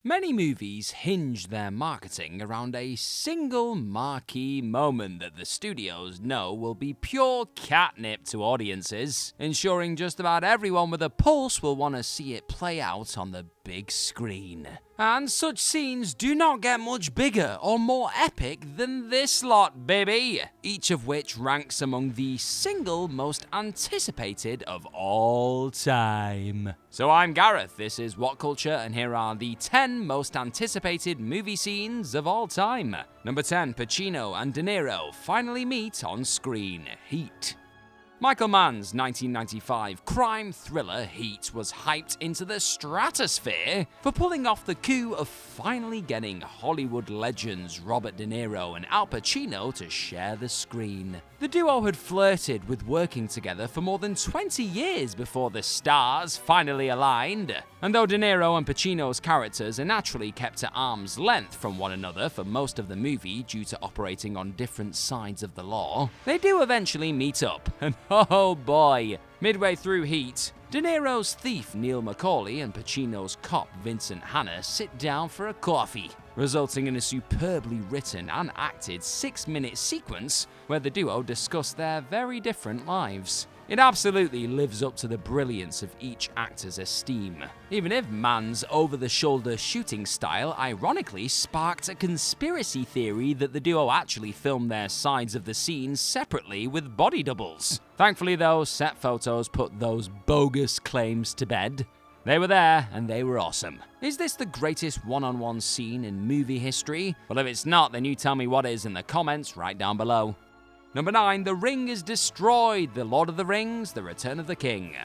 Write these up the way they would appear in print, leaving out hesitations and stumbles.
Many movies hinge their marketing around a single marquee moment that the studios know will be pure catnip to audiences, ensuring just about everyone with a pulse will want to see it play out on the big screen. And such scenes do not get much bigger or more epic than this lot, baby! Each of which ranks among the single most anticipated of all time. So I'm Gareth, this is What Culture, and here are the 10 most anticipated movie scenes of all time. Number 10, Pacino and De Niro finally meet on screen. Heat. Michael Mann's 1995 crime thriller Heat was hyped into the stratosphere for pulling off the coup of finally getting Hollywood legends Robert De Niro and Al Pacino to share the screen. The duo had flirted with working together for more than 20 years before the stars finally aligned. And though De Niro and Pacino's characters are naturally kept at arm's length from one another for most of the movie due to operating on different sides of the law, they do eventually meet up, and oh boy! Midway through Heat, De Niro's thief Neil McCauley and Pacino's cop Vincent Hanna sit down for a coffee, resulting in a superbly written and acted 6-minute sequence where the duo discuss their very different lives. It absolutely lives up to the brilliance of each actor's esteem, even if Mann's over-the-shoulder shooting style ironically sparked a conspiracy theory that the duo actually filmed their sides of the scenes separately with body doubles. Thankfully though, set photos put those bogus claims to bed. They were there, and they were awesome. Is this the greatest one-on-one scene in movie history? Well, if it's not, then you tell me what is in the comments right down below. Number 9, The Ring is Destroyed, The Lord of the Rings, The Return of the King.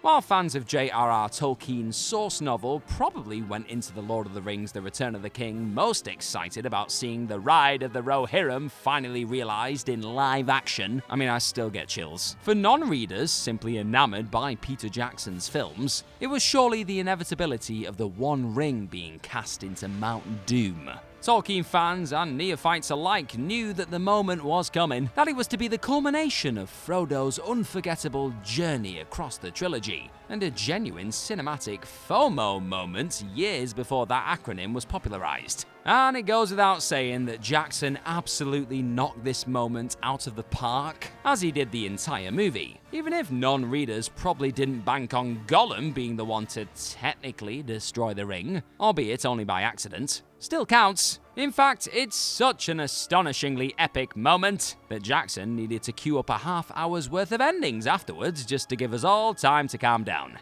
While fans of J.R.R. Tolkien's source novel probably went into The Lord of the Rings, The Return of the King most excited about seeing the Ride of the Rohirrim finally realized in live action, I still get chills. For non-readers simply enamored by Peter Jackson's films, it was surely the inevitability of the One Ring being cast into Mount Doom. Tolkien fans and neophytes alike knew that the moment was coming, that it was to be the culmination of Frodo's unforgettable journey across the trilogy, and a genuine cinematic FOMO moment years before that acronym was popularized. And it goes without saying that Jackson absolutely knocked this moment out of the park, as he did the entire movie, even if non-readers probably didn't bank on Gollum being the one to technically destroy the ring, albeit only by accident. Still counts. In fact, it's such an astonishingly epic moment that Jackson needed to queue up a half-hour's worth of endings afterwards just to give us all time to calm down.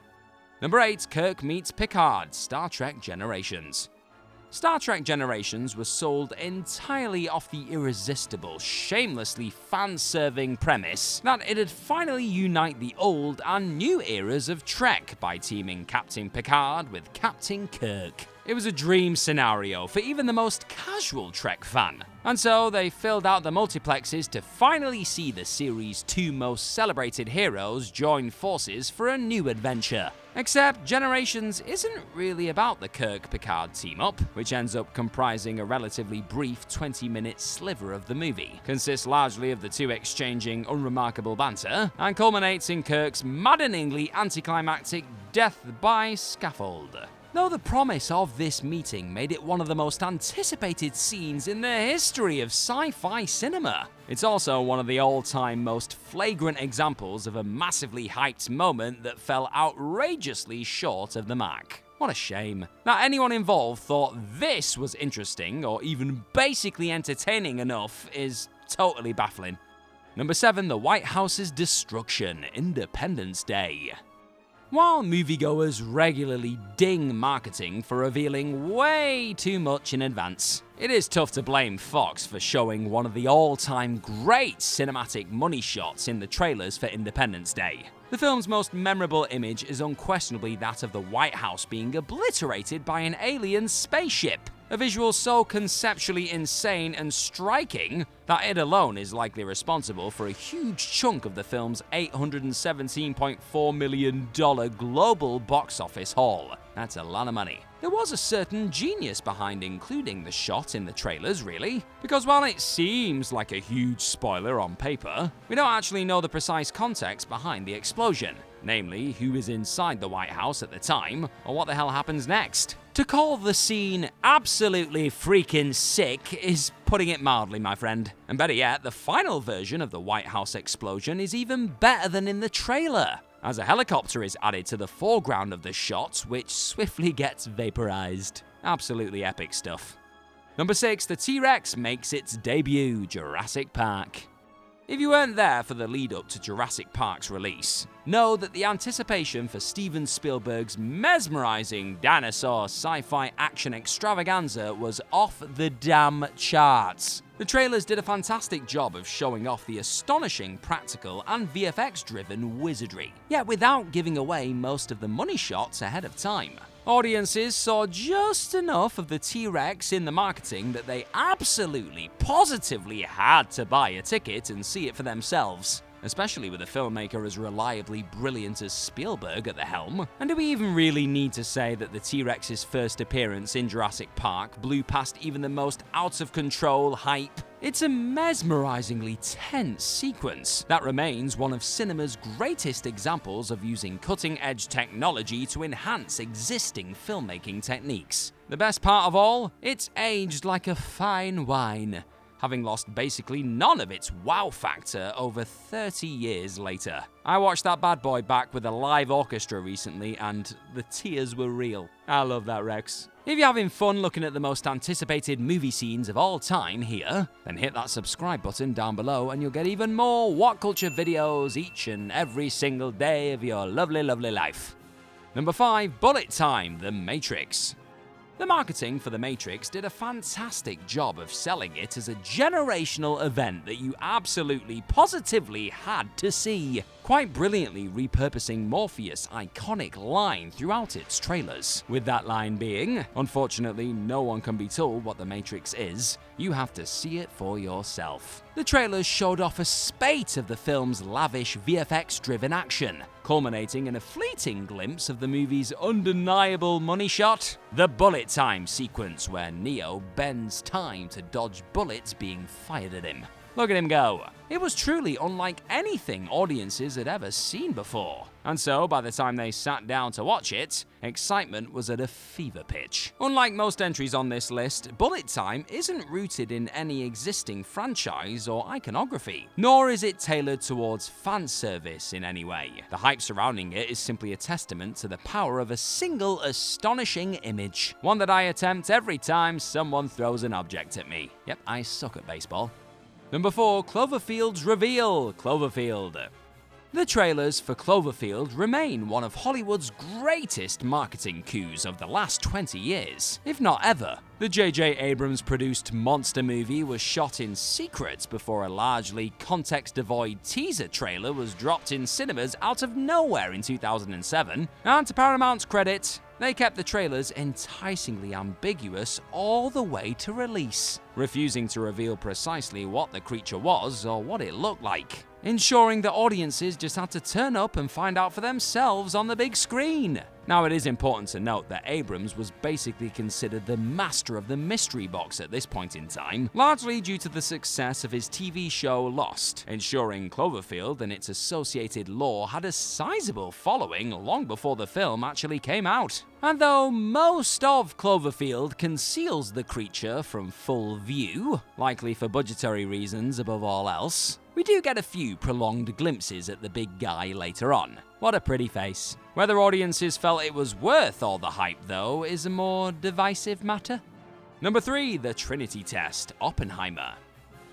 Number 8, Kirk meets Picard, Star Trek Generations. Star Trek Generations was sold entirely off the irresistible, shamelessly fan-serving premise that it'd finally unite the old and new eras of Trek by teaming Captain Picard with Captain Kirk. It was a dream scenario for even the most casual Trek fan. And so they filled out the multiplexes to finally see the series' 2 most celebrated heroes join forces for a new adventure. Except Generations isn't really about the Kirk-Picard team-up, which ends up comprising a relatively brief 20-minute sliver of the movie, consists largely of the two exchanging unremarkable banter, and culminates in Kirk's maddeningly anticlimactic death by scaffold. Though the promise of this meeting made it one of the most anticipated scenes in the history of sci-fi cinema, it's also one of the all-time most flagrant examples of a massively hyped moment that fell outrageously short of the mark. What a shame. That anyone involved thought this was interesting or even basically entertaining enough is totally baffling. Number 7, The White House's Destruction, Independence Day. While moviegoers regularly ding marketing for revealing way too much in advance, it is tough to blame Fox for showing one of the all-time great cinematic money shots in the trailers for Independence Day. The film's most memorable image is unquestionably that of the White House being obliterated by an alien spaceship, a visual so conceptually insane and striking that it alone is likely responsible for a huge chunk of the film's $817.4 million global box office haul. That's a lot of money. There was a certain genius behind including the shot in the trailers, really, because while it seems like a huge spoiler on paper, we don't actually know the precise context behind the explosion, namely who is inside the White House at the time, or what the hell happens next. To call the scene absolutely freaking sick is putting it mildly, my friend. And better yet, the final version of the White House explosion is even better than in the trailer, as a helicopter is added to the foreground of the shot, which swiftly gets vaporized. Absolutely epic stuff. Number 6, the T-Rex makes its debut, Jurassic Park. If you weren't there for the lead-up to Jurassic Park's release, know that the anticipation for Steven Spielberg's mesmerizing dinosaur sci-fi action extravaganza was off the damn charts. The trailers did a fantastic job of showing off the astonishing practical and VFX-driven wizardry, yet without giving away most of the money shots ahead of time. Audiences saw just enough of the T-Rex in the marketing that they absolutely, positively had to buy a ticket and see it for themselves, especially with a filmmaker as reliably brilliant as Spielberg at the helm. And do we even really need to say that the T-Rex's first appearance in Jurassic Park blew past even the most out-of-control hype? It's a mesmerizingly tense sequence that remains one of cinema's greatest examples of using cutting-edge technology to enhance existing filmmaking techniques. The best part of all, it's aged like a fine wine, having lost basically none of its wow factor over 30 years later. I watched that bad boy back with a live orchestra recently, and the tears were real. I love that Rex. If you're having fun looking at the most anticipated movie scenes of all time here, then hit that subscribe button down below and you'll get even more What Culture videos each and every single day of your lovely, lovely life. Number 5, Bullet Time, The Matrix. The marketing for The Matrix did a fantastic job of selling it as a generational event that you absolutely positively had to see, quite brilliantly repurposing Morpheus' iconic line throughout its trailers, with that line being, "Unfortunately, no one can be told what The Matrix is, you have to see it for yourself." The trailers showed off a spate of the film's lavish VFX-driven action, culminating in a fleeting glimpse of the movie's undeniable money shot, the bullet time sequence where Neo bends time to dodge bullets being fired at him. Look at him go. It was truly unlike anything audiences had ever seen before. And so, by the time they sat down to watch it, excitement was at a fever pitch. Unlike most entries on this list, Bullet Time isn't rooted in any existing franchise or iconography, nor is it tailored towards fan service in any way. The hype surrounding it is simply a testament to the power of a single astonishing image, one that I attempt every time someone throws an object at me. Yep, I suck at baseball. Number 4, Cloverfield's reveal, Cloverfield. The trailers for Cloverfield remain one of Hollywood's greatest marketing coups of the last 20 years, if not ever. The J.J. Abrams-produced monster movie was shot in secret before a largely context-devoid teaser trailer was dropped in cinemas out of nowhere in 2007, and to Paramount's credit, they kept the trailers enticingly ambiguous all the way to release, refusing to reveal precisely what the creature was or what it looked like, ensuring that audiences just had to turn up and find out for themselves on the big screen. Now, it is important to note that Abrams was basically considered the master of the mystery box at this point in time, largely due to the success of his TV show Lost, ensuring Cloverfield and its associated lore had a sizable following long before the film actually came out. And though most of Cloverfield conceals the creature from full view, likely for budgetary reasons above all else, we do get a few prolonged glimpses at the big guy later on. What a pretty face. Whether audiences felt it was worth all the hype, though, is a more divisive matter. Number 3, the Trinity Test, Oppenheimer.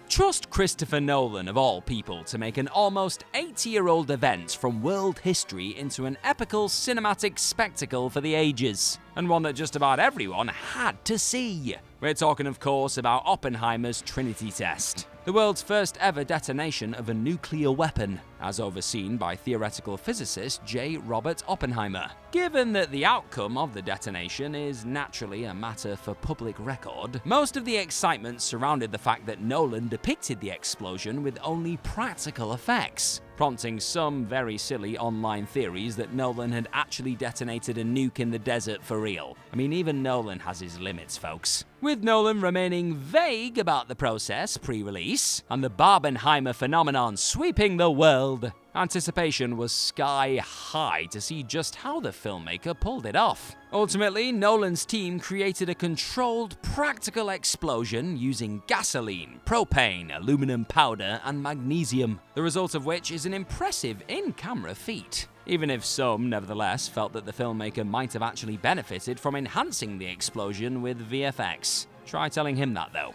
Trust Christopher Nolan, of all people, to make an almost 80-year-old event from world history into an epical cinematic spectacle for the ages, and one that just about everyone had to see. We're talking, of course, about Oppenheimer's Trinity Test, the world's first ever detonation of a nuclear weapon, as overseen by theoretical physicist J. Robert Oppenheimer. Given that the outcome of the detonation is naturally a matter for public record, most of the excitement surrounded the fact that Nolan depicted the explosion with only practical effects, prompting some very silly online theories that Nolan had actually detonated a nuke in the desert for real. I mean, even Nolan has his limits, folks. With Nolan remaining vague about the process pre-release, and the Barbenheimer phenomenon sweeping the world, anticipation was sky high to see just how the filmmaker pulled it off. Ultimately, Nolan's team created a controlled, practical explosion using gasoline, propane, aluminum powder, and magnesium, the result of which is an impressive in-camera feat. Even if some, nevertheless, felt that the filmmaker might have actually benefited from enhancing the explosion with VFX. Try telling him that, though.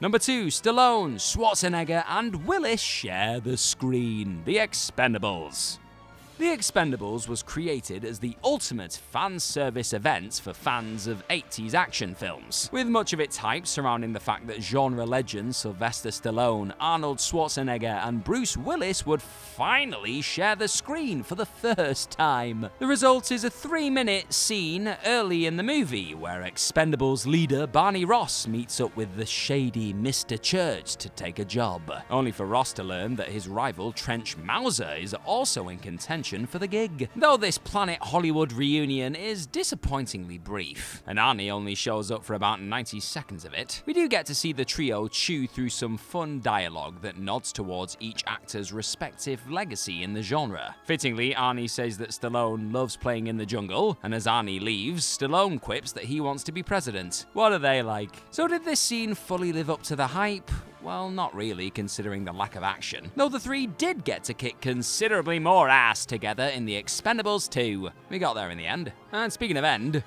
Number 2, Stallone, Schwarzenegger, and Willis share the screen. The Expendables. The Expendables was created as the ultimate fan service event for fans of 80s action films, with much of its hype surrounding the fact that genre legends Sylvester Stallone, Arnold Schwarzenegger, and Bruce Willis would finally share the screen for the first time. The result is a 3-minute scene early in the movie where Expendables leader Barney Ross meets up with the shady Mr. Church to take a job, only for Ross to learn that his rival Trench Mauser is also in contention for the gig. Though this Planet Hollywood reunion is disappointingly brief, and Arnie only shows up for about 90 seconds of it, we do get to see the trio chew through some fun dialogue that nods towards each actor's respective legacy in the genre. Fittingly, Arnie says that Stallone loves playing in the jungle, and as Arnie leaves, Stallone quips that he wants to be president. What are they like? So did this scene fully live up to the hype? Well, not really, considering the lack of action. Though the three did get to kick considerably more ass together in The Expendables 2. We got there in the end. And speaking of end,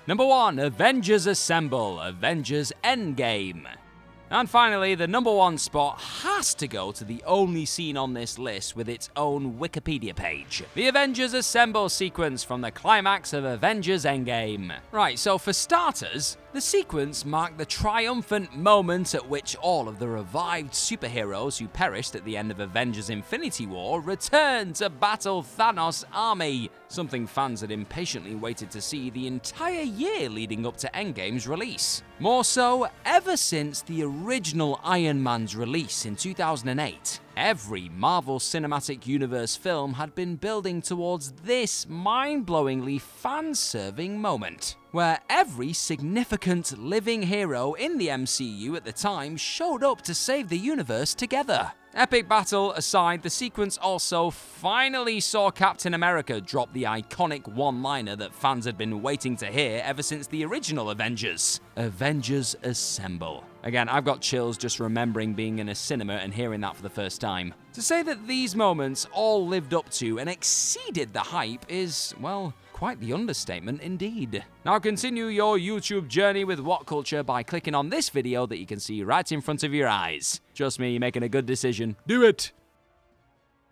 number 1, Avengers Assemble, Avengers Endgame. And finally, the number 1 spot has to go to the only scene on this list with its own Wikipedia page. The Avengers Assemble sequence from the climax of Avengers Endgame. Right, so for starters, the sequence marked the triumphant moment at which all of the revived superheroes who perished at the end of Avengers Infinity War returned to battle Thanos' army, something fans had impatiently waited to see the entire year leading up to Endgame's release. More so, ever since the original Iron Man's release in 2008. Every Marvel Cinematic Universe film had been building towards this mind-blowingly fan-serving moment, where every significant living hero in the MCU at the time showed up to save the universe together. Epic battle aside, the sequence also finally saw Captain America drop the iconic one-liner that fans had been waiting to hear ever since the original Avengers. Avengers Assemble. Again, I've got chills just remembering being in a cinema and hearing that for the first time. To say that these moments all lived up to and exceeded the hype is, well, quite the understatement indeed. Now continue your YouTube journey with What Culture by clicking on this video that you can see right in front of your eyes. Trust me, you're making a good decision. Do it!